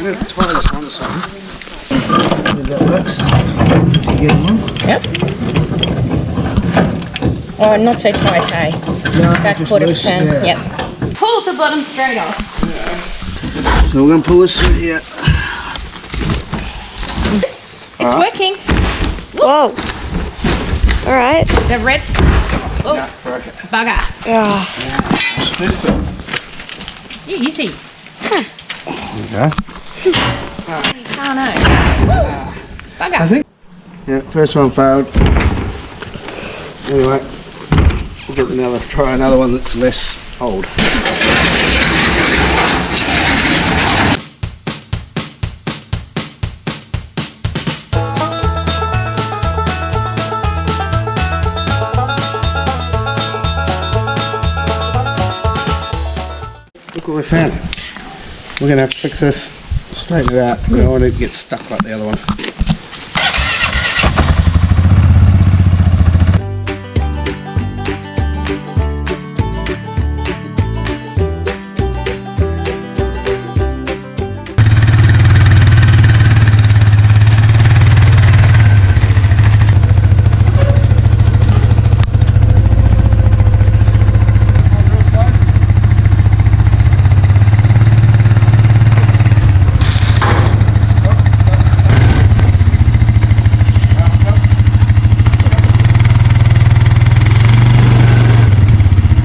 going to tie this on something. That works. You get them on? Yep. Oh, not so tight, hey? No, Back just quarter loose, turn. yeah. Yep. Pull the bottom straight off. So we're going to pull this through here. It's working. Whoa. All right. The red oh, bugger. Yeah. What's this bit? Easy. There we go. Oh no. Bugger. I think. Yeah, first one failed. Anyway, we'll get try another one that's less old. Look what we found. We're going to have to fix this, straighten it out. We don't want it to get stuck like the other one.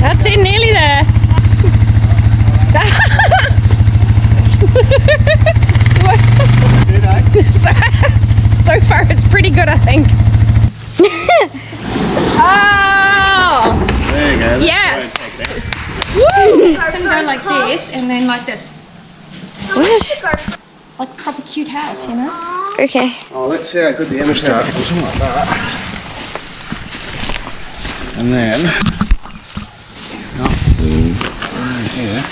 That's it, nearly there. So far it's pretty good, I think. Oh! There you go. Yes! Woo! It's going to go like this and then like this. What? Like a proper cute house, you know? Okay. Oh, let's see how good the image start. Something like that. And then, here.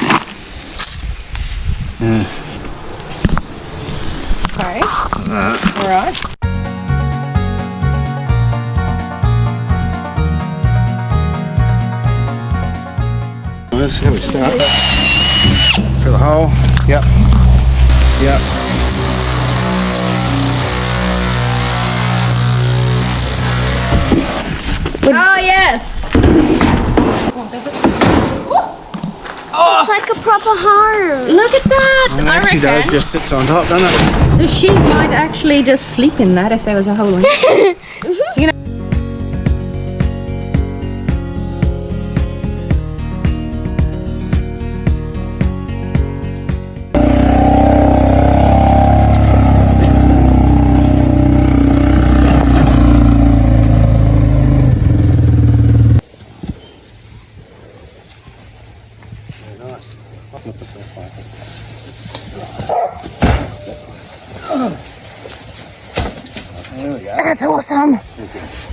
Yeah. Okay. Like that. Alright. That's how we start. Fill the hole. Yep. Yep. Oh, yes! Oh, does it? It's like a proper home. Look at that! And I it actually reckon does, just sits on top, doesn't it? the sheep might actually just sleep in that if there was a hole in it. You know. There we go. That's awesome. Okay.